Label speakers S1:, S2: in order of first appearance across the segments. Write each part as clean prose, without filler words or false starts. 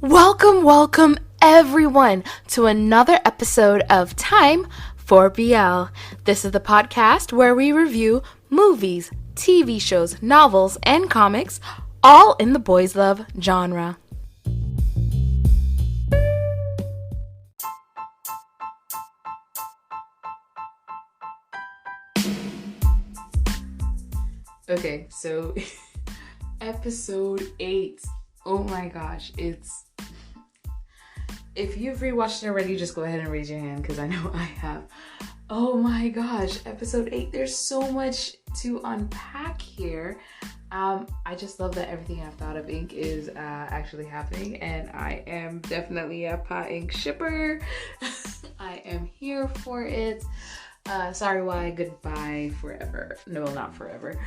S1: Welcome everyone to another episode of Time for BL. This is the podcast where we review movies, TV shows, novels, and comics, all in the boys love genre. Okay, so episode 8. Oh my gosh, if you've rewatched it already, just go ahead and raise your hand because I know I have. Oh my gosh, episode 8. There's so much to unpack here. I just love that everything I've thought of Ink is actually happening, and I am definitely a Pa Ink shipper. I am here for it. Sorry, why, goodbye, forever. No, not forever.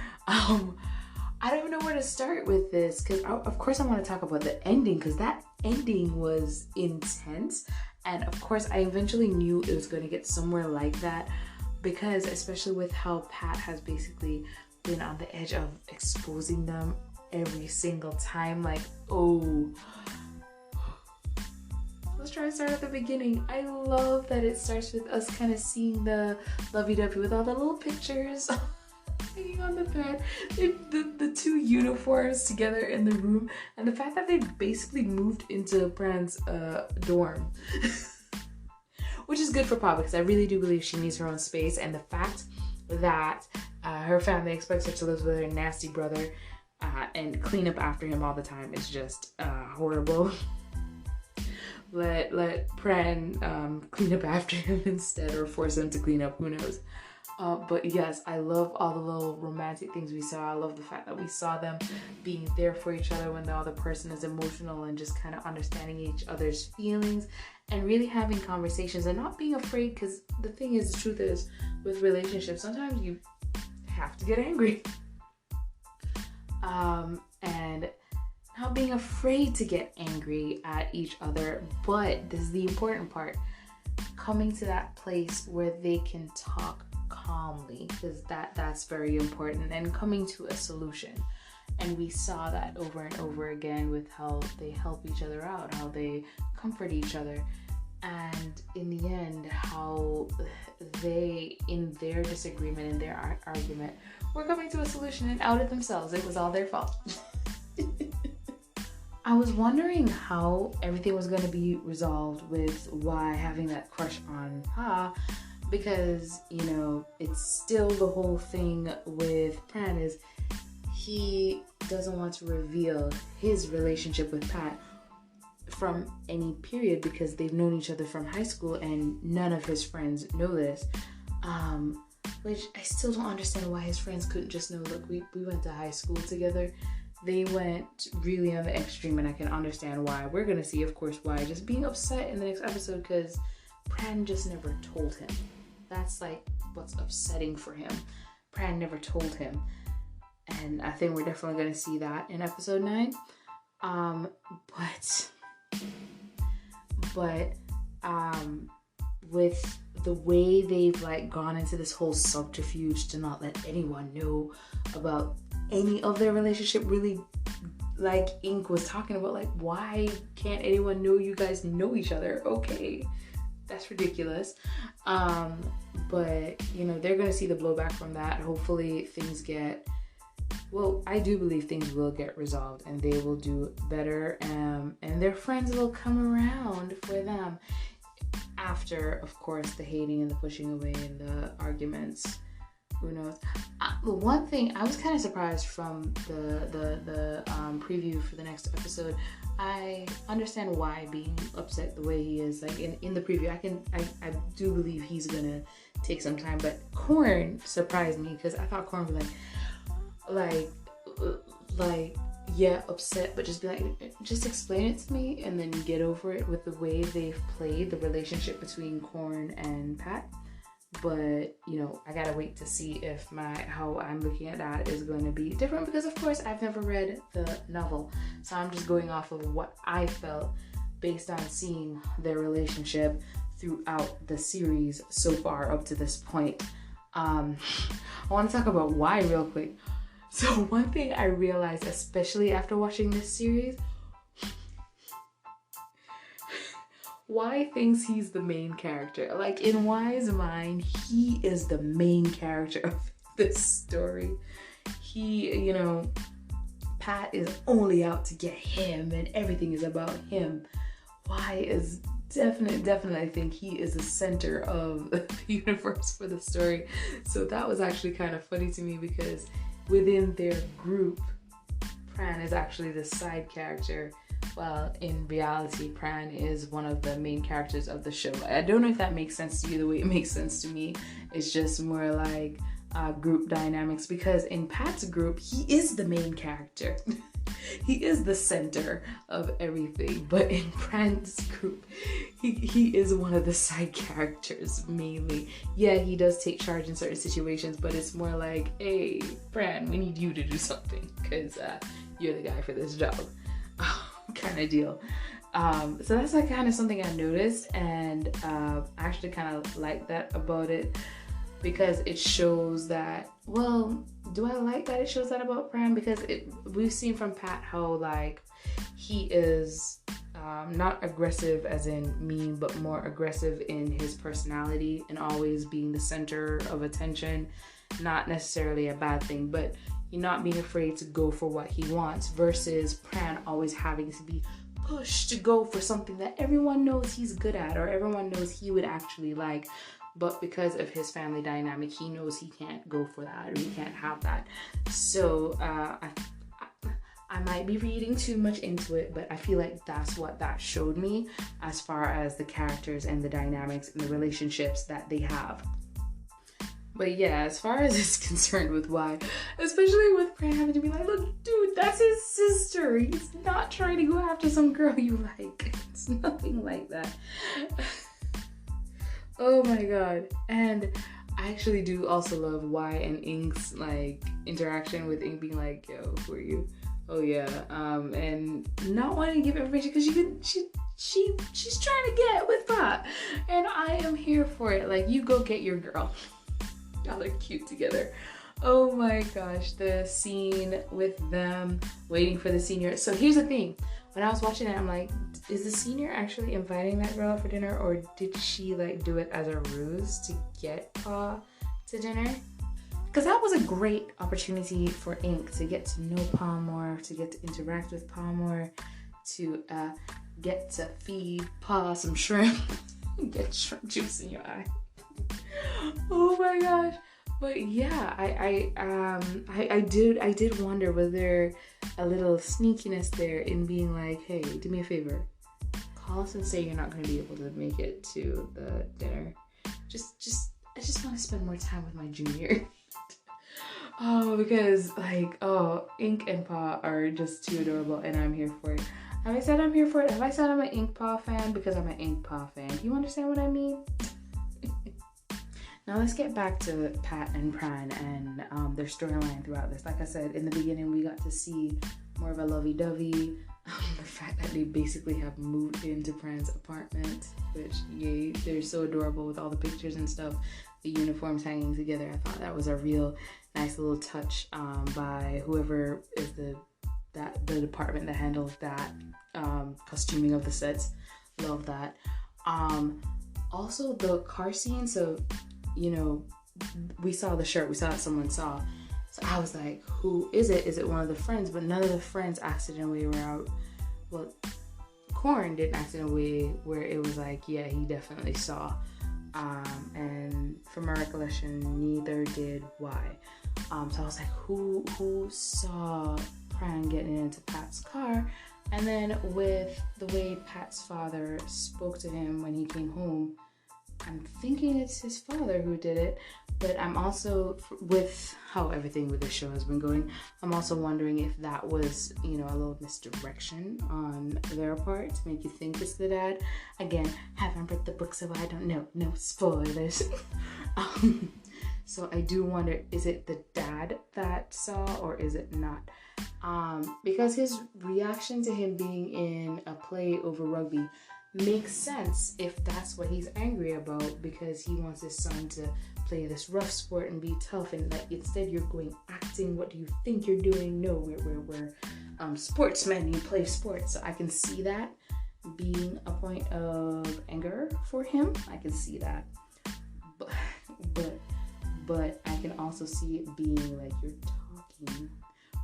S1: I don't know where to start with this because, of course, I want to talk about the ending because that ending was intense. And, of course, I eventually knew it was going to get somewhere like that because, especially with how Pat has basically been on the edge of exposing them every single time. Like, oh, let's try to start at the beginning. I love that it starts with us kind of seeing the lovey-dovey with all the little pictures hanging on the bed, the two uniforms together in the room, and the fact that they basically moved into Pran's dorm. Which is good for Pa because I really do believe she needs her own space, and the fact that her family expects her to live with her nasty brother and clean up after him all the time is just horrible. Let Pran clean up after him instead, or force him to clean up, who knows. But yes, I love all the little romantic things we saw. I love the fact that we saw them being there for each other when the other person is emotional and just kind of understanding each other's feelings and really having conversations and not being afraid, because the thing is, the truth is, with relationships, sometimes you have to get angry. And not being afraid to get angry at each other. But this is the important part. Coming to that place where they can talk calmly, because that's very important, and coming to a solution. And we saw that over and over again with how they help each other out, how they comfort each other, and in the end how they, in their disagreement, in their argument, were coming to a solution and outed themselves. It was all their fault. I was wondering how everything was going to be resolved with Y having that crush on Pa, because, you know, it's still the whole thing with Pran is he doesn't want to reveal his relationship with Pat from any period because they've known each other from high school and none of his friends know this. Which I still don't understand why his friends couldn't just know, look, we went to high school together. They went really on the extreme, and I can understand why. We're going to see, of course, why. Just being upset in the next episode because Pran just never told him. That's like what's upsetting for him. Pran never told him. And I think we're definitely going to see that in episode 9. But with the way they've like gone into this whole subterfuge to not let anyone know about any of their relationship, really, like Ink was talking about, like, why can't anyone know you guys know each other? Okay, that's ridiculous. But you know, they're gonna see the blowback from that. Hopefully things get, well, I do believe things will get resolved and they will do better, and their friends will come around for them after, of course, the hating and the pushing away and the arguments. Who knows? The one thing I was kind of surprised from the preview for the next episode. I understand why being upset the way he is. Like in the preview, I do believe he's gonna take some time. But Corn surprised me because I thought Corn was like yeah, upset, but just be like, just explain it to me and then get over it. With the way they've played the relationship between Corn and Pat. But, you know, I gotta wait to see if how I'm looking at that is going to be different, because of course I've never read the novel, so I'm just going off of what I felt based on seeing their relationship throughout the series so far up to this point. I want to talk about why real quick. So one thing I realized, especially after watching this series, Y thinks he's the main character. Like, in Y's mind, he is the main character of this story. He, Pat is only out to get him and everything is about him. Y is definitely, I think he is the center of the universe for the story. So that was actually kind of funny to me, because within their group, Pran is actually the side character, while in reality, Pran is one of the main characters of the show. I don't know if that makes sense to you the way it makes sense to me. It's just more like group dynamics, because in Pat's group, he is the main character. He is the center of everything. But in Pran's group, he is one of the side characters mainly. Yeah, he does take charge in certain situations, but it's more like, hey, Pran, we need you to do something, because you're the guy for this job. Kind of deal. So that's like kind of something I noticed, and I actually kind of like that about it, because it shows that, well, do I like that it shows that about Pran? Because we've seen from Pat how, like, he is not aggressive as in mean, but more aggressive in his personality and always being the center of attention. Not necessarily a bad thing, but you're not being afraid to go for what he wants, versus Pran always having to be pushed to go for something that everyone knows he's good at, or everyone knows he would actually like. But because of his family dynamic, he knows he can't go for that, or he can't have that. So I might be reading too much into it, but I feel like that's what that showed me as far as the characters and the dynamics and the relationships that they have. But yeah, as far as it's concerned with Y, especially with Pran having to be like, look, dude, that's his sister. He's not trying to go after some girl you like. It's nothing like that. Oh my god. And I actually do also love Y and Ink's like interaction, with Ink being like, yo, who are you? Oh yeah. And not wanting to give information because she's trying to get with Pat. And I am here for it. Like, you go get your girl. Y'all are cute together. Oh my gosh, the scene with them waiting for the senior. So here's the thing. When I was watching it, I'm like, is the senior actually inviting that girl out for dinner, or did she like do it as a ruse to get Pa to dinner? Because that was a great opportunity for Ink to get to know Pa more, to get to interact with Pa more, to get to feed Pa some shrimp, get shrimp juice in your eye. Oh my gosh. But yeah, I did wonder, was there a little sneakiness there in being like, hey, do me a favor, call us and say you're not going to be able to make it to the dinner. I just want to spend more time with my junior. Oh, because like, Ink and Pa are just too adorable, and I'm here for it. Have I said I'm here for it? Have I said I'm an Ink Pa fan? Because I'm an Ink Pa fan. Do you understand what I mean? Now let's get back to Pat and Pran and their storyline throughout this. Like I said, in the beginning, we got to see more of a lovey-dovey. The fact that they basically have moved into Pran's apartment, which, yay, they're so adorable with all the pictures and stuff, the uniforms hanging together. I thought that was a real nice little touch by whoever is the department that handles that costuming of the sets. Love that. Also, the car scene, so we saw the shirt, we saw that someone saw. So I was like, who is it? Is it one of the friends? But none of the friends acted in a way where Corn didn't act in a way where it was like, yeah, he definitely saw. And from my recollection, neither did Y. So I was like, who saw Pran getting into Pat's car? And then with the way Pat's father spoke to him when he came home, I'm thinking it's his father who did it, but I'm also, with how everything with the show has been going, I'm also wondering if that was, a little misdirection on their part to make you think it's the dad. Again, haven't read the book, so I don't know. No spoilers. So I do wonder, is it the dad that saw, or is it not? Because his reaction to him being in a play over rugby makes sense if that's what he's angry about, because he wants his son to play this rough sport and be tough, and like instead you're going acting. What do you think you're doing? No, we're sportsmen. You play sports, so I can see that. being a point of anger for him. I can see that. But I can also see it being like you're talking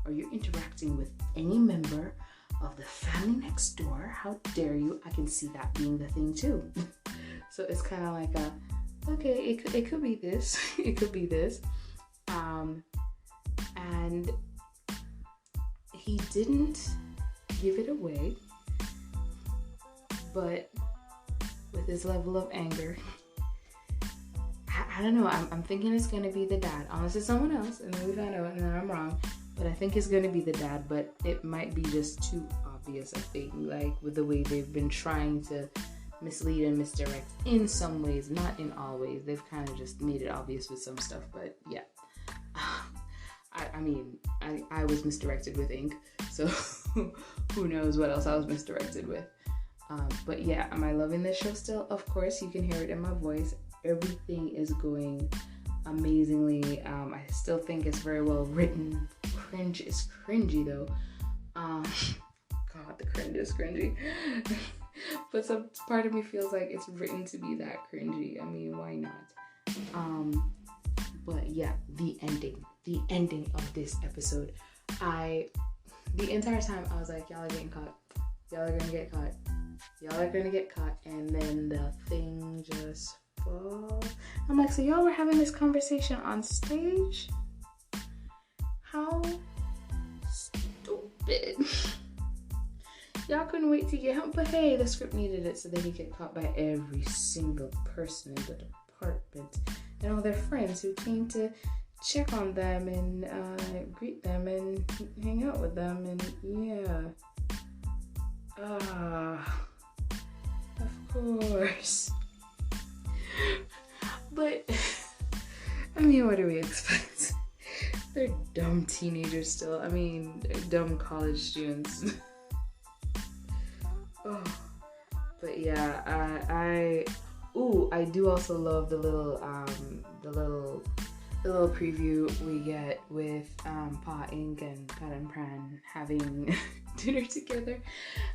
S1: or you're interacting with any member of the family next door. How dare you? I can see that being the thing too. So it's kind of like okay, it could be this. It could be this. And he didn't give it away, but with his level of anger, I don't know. I'm thinking it's gonna be the dad, unless it's someone else, and then we find out, and then I'm wrong. But I think it's gonna be the dad. But it might be just too obvious. I think, like with the way they've been trying to mislead and misdirect in some ways, not in all ways. They've kind of just made it obvious with some stuff. But yeah, I was misdirected with ink, so who knows what else I was misdirected with. But yeah, am I loving this show still? Of course, you can hear it in my voice. Everything is going amazingly. I still think it's very well written. Cringe is cringy though. God, the cringe is cringy. But some part of me feels like it's written to be that cringy. I mean, why not? But yeah, the ending of this episode. The entire time I was like, y'all are getting caught. Y'all are gonna get caught. Y'all are gonna get caught. And then the thing just falls. I'm like, so y'all were having this conversation on stage? How stupid. Y'all couldn't wait to get him, but hey, the script needed it so they could get caught by every single person in the department and all their friends who came to check on them and greet them and hang out with them, and yeah. Of course. But, I mean, what do we expect? They're dumb teenagers still. I mean, they're dumb college students. Oh, but yeah, I do also love the little preview we get with Pa Ink and Pat and Pran having dinner together,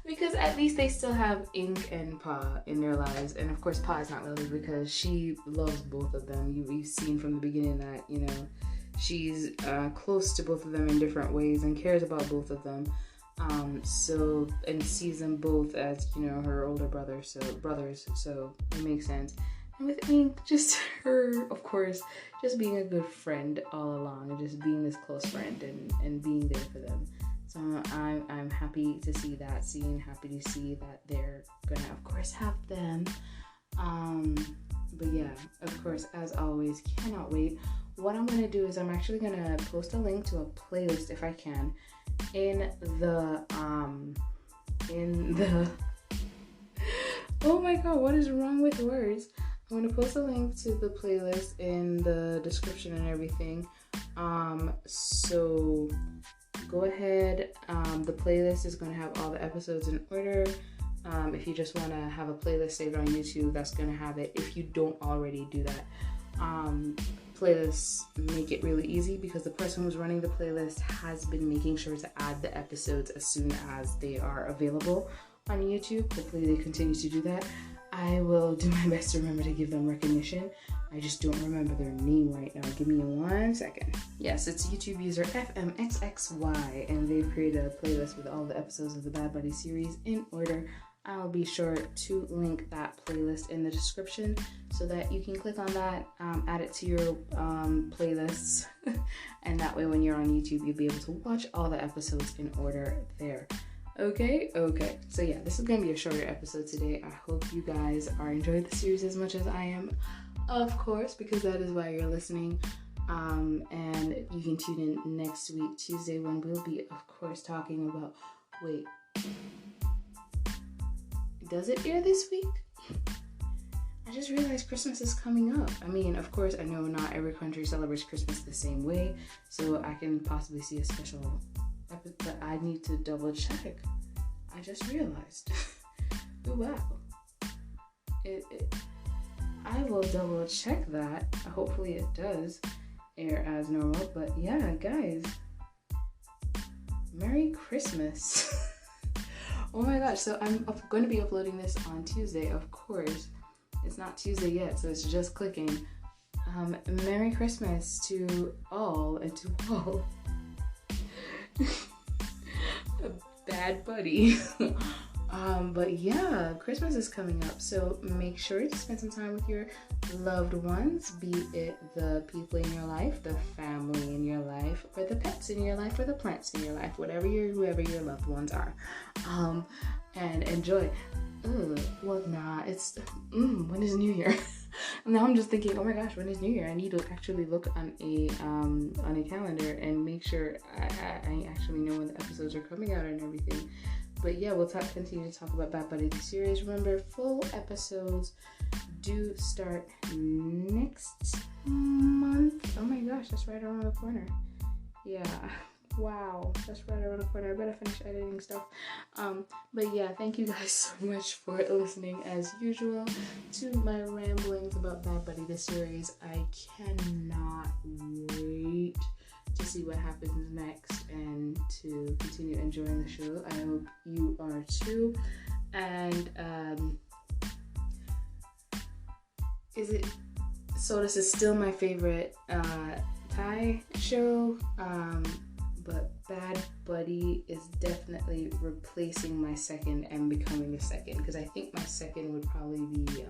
S1: because at least they still have Ink and Pa in their lives, and of course Pa is not really, because she loves both of them. We've seen from the beginning that, you know, she's close to both of them in different ways and cares about both of them. So, and sees them both as, you know, her older brothers, so it makes sense. And with Ink, just her, of course, just being a good friend all along, and just being this close friend and being there for them. So I'm happy to see that scene, happy to see that they're gonna, of course, have them. But yeah, of course, as always, cannot wait. What I'm gonna do is I'm actually gonna post a link to a playlist, if I can, in the oh my god, what is wrong with words? I'm gonna post a link to the playlist in the description and everything. So go ahead. The playlist is gonna have all the episodes in order. If you just wanna have a playlist saved on YouTube, that's gonna have it. If you don't already do that, playlists make it really easy, because the person who's running the playlist has been making sure to add the episodes as soon as they are available on YouTube. Hopefully they continue to do that. I will do my best to remember to give them recognition. I just don't remember their name right now. Give me 1 second. Yes, it's YouTube user FMXXY, and they've created a playlist with all the episodes of the Bad Buddy series in order. I'll be sure to link that playlist in the description so that you can click on that, add it to your playlists, and that way when you're on YouTube, you'll be able to watch all the episodes in order there. Okay. So yeah, this is going to be a shorter episode today. I hope you guys are enjoying the series as much as I am, of course, because that is why you're listening. And you can tune in next week, Tuesday, when we'll be, of course, talking about, wait, does it air this week? I just realized Christmas is coming up. I mean, of course, I know not every country celebrates Christmas the same way, so I can possibly see a special episode, but I need to double check. I just realized. Ooh, wow. I will double check that. Hopefully it does air as normal, but yeah, guys, Merry Christmas. Oh my gosh, so I'm going to be uploading this on Tuesday, of course. It's not Tuesday yet, so it's just clicking. Merry Christmas to all and to all. A bad buddy. But yeah, Christmas is coming up, so make sure to spend some time with your loved ones, be it the people in your life, the family in your life, or the pets in your life, or the plants in your life, whoever your loved ones are. And enjoy. When is New Year? Now I'm just thinking, oh my gosh, when is New Year? I need to actually look on a calendar and make sure I actually know when the episodes are coming out and everything. But yeah, we'll continue to talk about Bad Buddy the series. Remember, full episodes do start next month. Oh my gosh, that's right around the corner. Yeah. Wow, that's right around the corner. I better finish editing stuff. But yeah, thank you guys so much for listening as usual to my ramblings about Bad Buddy the series. I cannot wait to see what happens next and to continue enjoying the show. I hope you are too. And this is still my favorite Thai show. But Bad Buddy is definitely replacing my second and becoming a second, because I think my second would probably be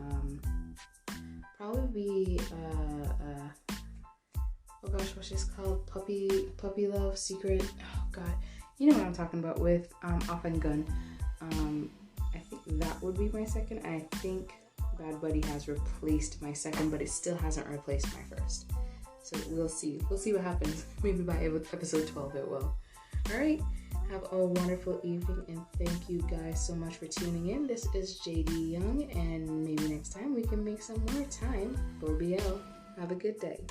S1: oh gosh, what's this called? Puppy Love Secret. Oh god, you know what I'm talking about, with Off and Gun. I think that would be my second. I think Bad Buddy has replaced my second, but it still hasn't replaced my first. So we'll see. We'll see what happens. Maybe by episode 12 it will. Alright. Have a wonderful evening, and thank you guys so much for tuning in. This is JD Young, and maybe next time we can make some more time for BL. Have a good day.